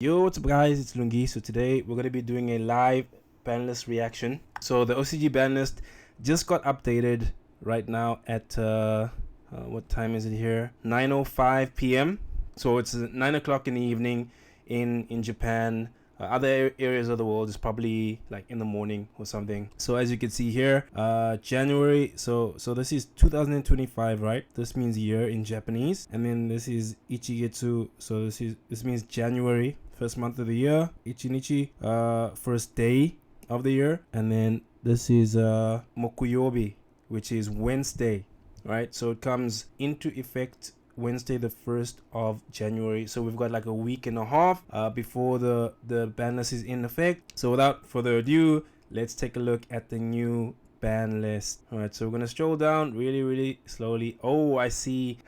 Yo, what's up guys, it's Lun-Gi. So today we're going to be doing a live ban list reaction. So the OCG ban list just got updated right now at what time is it here? 9:05 p.m. So it's 9 o'clock in the evening in Japan. Other areas of the world is probably like in the morning or something. So as you can see here, January, so this is 2025, right? This means year in Japanese. And then this is Ichigetsu, so this means January, first month of the year. Ichinichi, first day of the year. And then this is Mokuyobi, which is Wednesday, right? So it comes into effect Wednesday the 1st of January. So we've got like a week and a half before the ban list is in effect. So without further ado, let's take a look at the new ban list. All right, so we're gonna scroll down really slowly. Oh, I see.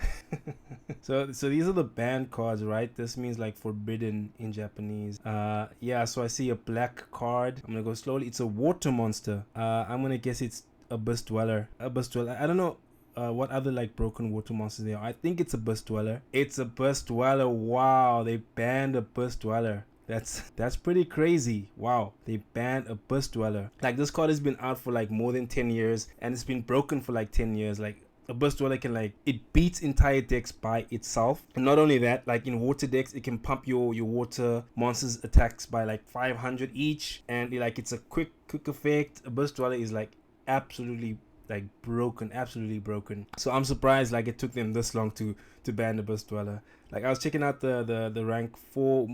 so these are the banned cards, right? This means like forbidden in Japanese. Yeah, so I see a black card. I'm gonna go slowly. It's a water monster. I'm gonna guess it's Abyss Dweller. Abyss Dweller. I don't know what other like broken water monsters there are. I think it's Abyss Dweller. It's Abyss Dweller. Wow, they banned Abyss Dweller. That's pretty crazy. Wow, they banned Abyss Dweller. Like, this card has been out for like more than 10 years and it's been broken for like 10 years. Like, Abyss Dweller can, like, it beats entire decks by itself. And not only that, like in water decks, it can pump your water monsters attacks by like 500 each, and like it's a quick effect. Abyss Dweller is like absolutely like absolutely broken. So I'm surprised like it took them this long to ban the Abyss Dweller. Like, I was checking out the rank 4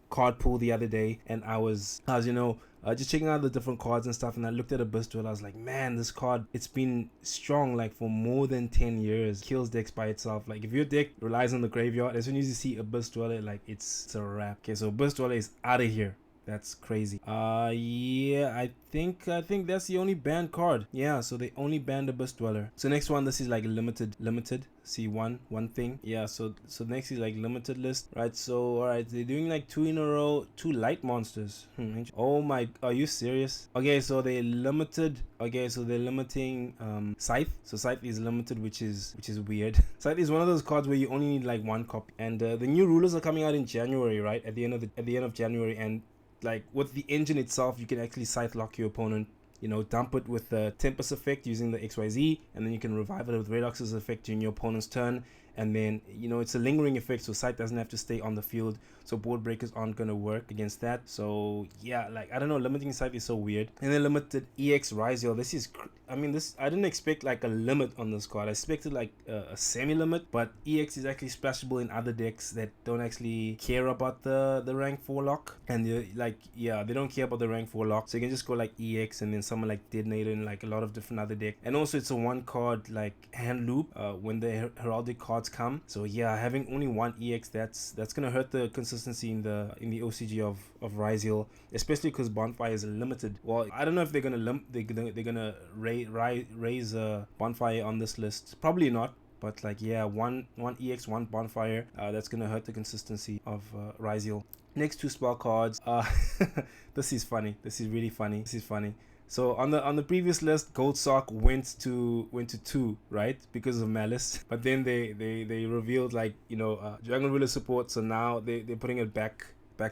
card pool the other day, and I was just checking out the different cards and stuff, and I looked at Abyss Dweller. I was like, man, this card, it's been strong like for more than 10 years. Kills decks by itself. Like, if your deck relies on the graveyard, as soon as you see Abyss Dweller, like it's a wrap. Okay, so Abyss Dweller is out of here. That's crazy. Yeah, I think that's the only banned card. Yeah, so they only banned Abyss Dweller. So next one, this is like limited. See one thing. Yeah, so next is like limited list, right? So all right, they're doing like 2 in a row, 2 light monsters. Oh my, are you serious? Okay, so they limited. Okay, so they're limiting Scythe. So Scythe is limited, which is weird. Scythe is one of those cards where you only need like 1 copy, and the new rulers are coming out in January, right? At the end of January, and like with the engine itself, you can actually Scythe lock your opponent, dump it with the Tempest effect using the XYZ, and then you can revive it with Redox's effect during your opponent's turn. And then, it's a lingering effect, so Scythe doesn't have to stay on the field, so board breakers aren't going to work against that. So yeah, like, I don't know, limiting Scythe is so weird. And then limited EX Ryzeal. This is, I didn't expect like a limit on this card. I expected like a semi-limit, but EX is actually splashable in other decks that don't actually care about the rank 4 lock. And they don't care about the rank 4 lock, so you can just go like EX and then someone like Detonator in like a lot of different other decks. And also it's a 1 card like hand loop when the heraldic cards come. So yeah, having only 1 EX, that's gonna hurt the consistency in the OCG of Ryzeal, especially because Bonfire is limited. Well, I don't know if they're gonna raise Bonfire on this list. Probably not. But like, yeah, one EX, 1 Bonfire, that's gonna hurt the consistency of Ryzeal. Next 2 spell cards. This is funny. This is really funny. This is funny. So on the previous list, Gold Sock went to 2, right, because of Malice. But then they revealed like Dragon Ruler support. So now they're putting it back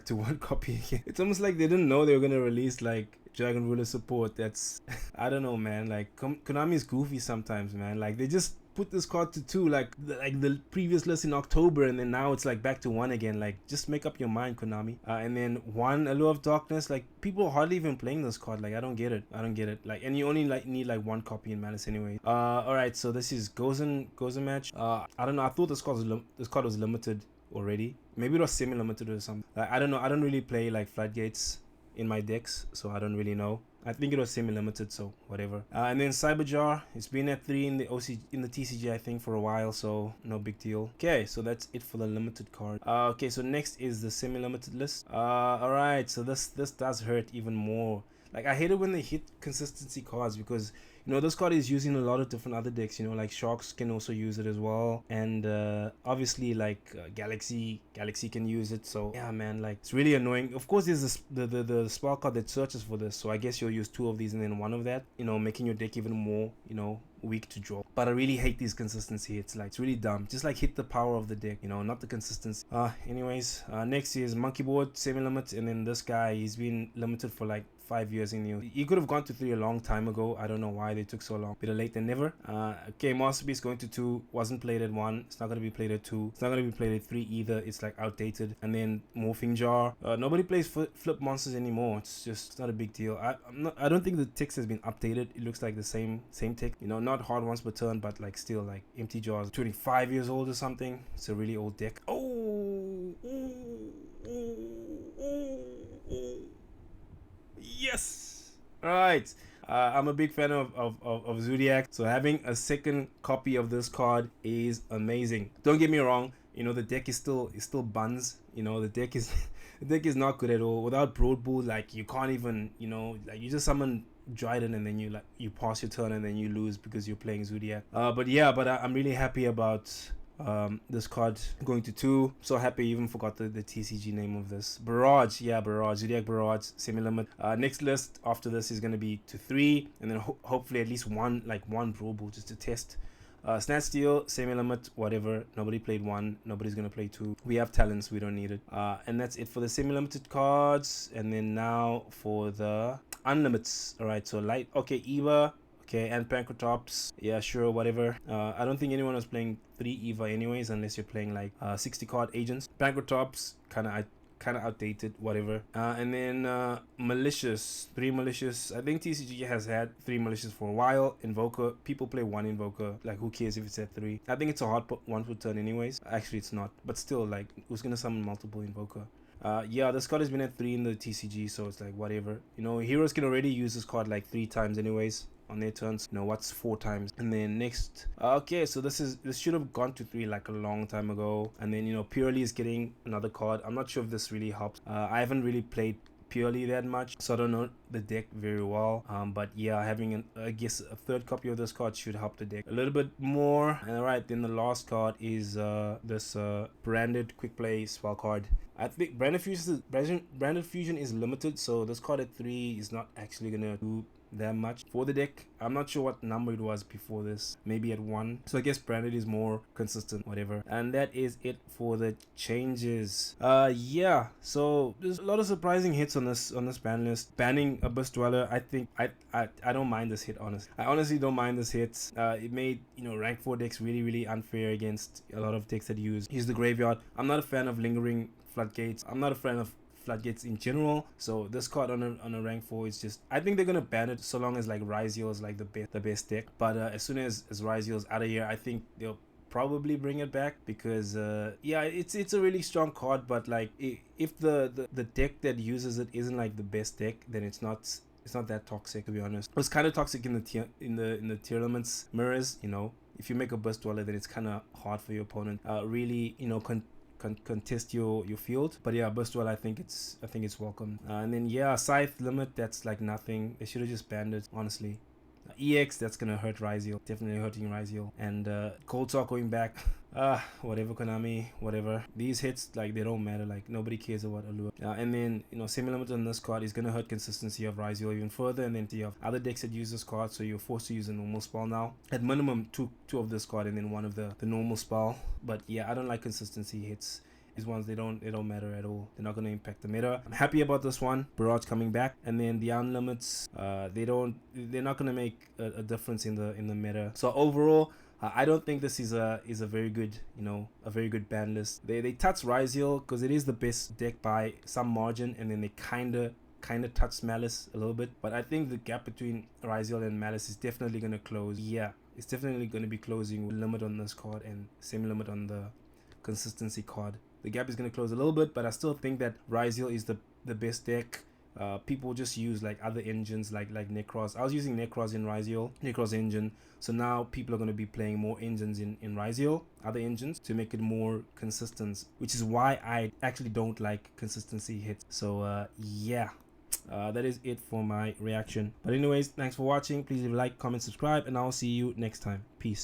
to 1 copy again. It's almost like they didn't know they were gonna release like Dragon Ruler support. That's I don't know, man. Like, Konami's goofy sometimes, man. Like, they just put this card to 2 like the previous list in October, and then now it's like back to 1 again. Like, just make up your mind, Konami. And then 1 Allure of Darkness. Like, people are hardly even playing this card. Like, I don't get it. Like, and you only like need like 1 copy in Malice anyway. All right, so this is Gozen match. I don't know. I thought this card was limited already. Maybe it was semi-limited or something. Like, I don't know. I don't really play like Floodgates in my decks, so I don't really know. I think it was semi-limited, so whatever. And then Cyberjar, it's been at 3 in the TCG, I think, for a while, so no big deal. Okay, so that's it for the limited card. Okay, so next is the semi-limited list. All right, so this does hurt even more. Like, I hate it when they hit consistency cards, because this card is using a lot of different other decks. Like Sharks can also use it as well, and obviously like Galaxy can use it. So yeah, man, like, it's really annoying. Of course, there's the spell card that searches for this, so I guess you'll use 2 of these and then 1 of that, making your deck even more weak to draw. But I really hate these consistency hits. Like, it's really dumb. Just like hit the power of the deck, you know, not the consistency. Anyways, next is Monkeyboard, semi-limit, and then this guy, he's been limited for like 5 years in you. He could have gone to 3 a long time ago. I don't know why they took so long. Better late than never. Okay, Masterpiece going to 2. Wasn't played at 1. It's not going to be played at 2. It's not going to be played at 3 either. It's like outdated. And then Morphing Jar. Nobody plays flip monsters anymore. It's not a big deal. I don't think the text has been updated. It looks like the same text. You know, not hard once per turn, but like still like empty jars. 25 years old or something. It's a really old deck. Yes. All right. I'm a big fan of Zoodiac, so having a second copy of this card is amazing. Don't get me wrong, you know, the deck is still buns. You know, the deck is not good at all. Without Broad Bull, like, you can't even, you know, like, you just summon Dryden and then you pass your turn and then you lose because you're playing Zoodiac. But I'm really happy about this card going to 2. So happy, I even forgot the TCG name of this. Barrage. Barrage, Zoodiac Barrage, semi-limit. Next list after this is going to be to 3, and then hopefully at least one Brawl Ball just to test. Snatch Steal, semi-limit, whatever. Nobody played 1, nobody's gonna play 2. We have talents, we don't need it. And that's it for the semi-limited cards. And then now for the unlimits. Alright, so light, okay, Eva, okay, and Pankratops, yeah, sure, whatever. I don't think anyone was playing 3 Eva anyways, unless you're playing like 60 card agents. Pankratops, kind of outdated, whatever. And then Malicious, 3 Malicious. I think TCG has had 3 Malicious for a while. Invoker, people play 1 Invoker, like, who cares if it's at 3? I think it's a hard one per turn anyways. Actually, it's not, but still, like, who's gonna summon multiple Invoker? Yeah, this card has been at 3 in the TCG, so it's like whatever. You know, heroes can already use this card like 3 times anyways on their turns. You know, what's 4 times? And then next, okay, so this should have gone to 3 like a long time ago. And then, you know, Purely is getting another card. I'm not sure if this really helps. I haven't really played Purely that much, so I don't know the deck very well, but yeah, having I guess a 3rd copy of this card should help the deck a little bit more. And alright, then the last card is this branded quick play spell card. I think branded fusion is limited, so this card at 3 is not actually gonna do that much for the deck. I'm not sure what number it was before this, maybe at 1, so I guess branded is more consistent, whatever. And that is it for the changes. Yeah, so there's a lot of surprising hits on this ban list. Banning Abyss Dweller, I think I don't mind this hit, honestly. I honestly don't mind this hit. It made, you know, rank 4 decks really unfair against a lot of decks that use the graveyard. I'm not a fan of lingering floodgates. I'm not a fan of floodgates in general, so this card on a rank 4 is just, I think they're gonna ban it so long as like Ryzeal is like the best deck. But as soon as Ryzeal is out of here, I think they'll probably bring it back, because yeah, it's a really strong card, but like if the deck that uses it isn't like the best deck, then it's not that toxic, to be honest. It was kind of toxic in the tier elements mirrors. You know, if you make a Burst Dweller, then it's kind of hard for your opponent really, you know, contest your field. But yeah, Burst Dweller, I think it's welcome. And then yeah, Scythe limit, that's like nothing. They should have just banned it, honestly. EX, that's gonna hurt Ryzeal, definitely hurting Ryzeal. And Cold Talk going back, whatever, Konami, whatever. These hits, like, they don't matter, like, nobody cares about Allure. And then, you know, semi-limit on this card is gonna hurt consistency of Ryzeal even further. And then you have other decks that use this card, so you're forced to use a normal spell now. At minimum, two of this card and then one of the normal spell. But yeah, I don't like consistency hits. These ones, they don't matter at all. They're not going to impact the meta. I'm happy about this one. Barrage coming back, and then the unlimits, they're not going to make a difference in the meta. So overall, I don't think this is a very good, you know, a very good ban list. They touch Ryzeal because it is the best deck by some margin, and then they kind of touch Malice a little bit. But I think the gap between Ryzeal and Malice is definitely going to close. Yeah, it's definitely going to be closing with limit on this card and semi-limit on the consistency card. The gap is going to close a little bit, but I still think that Ryzeal is the best deck. People just use like other engines like Necros. I was using Necros in Ryzeal, Necros engine. So now people are going to be playing more engines in Ryzeal, other engines, to make it more consistent, which is why I actually don't like consistency hits. So yeah, that is it for my reaction. But anyways, thanks for watching. Please leave a like, comment, subscribe, and I'll see you next time. Peace.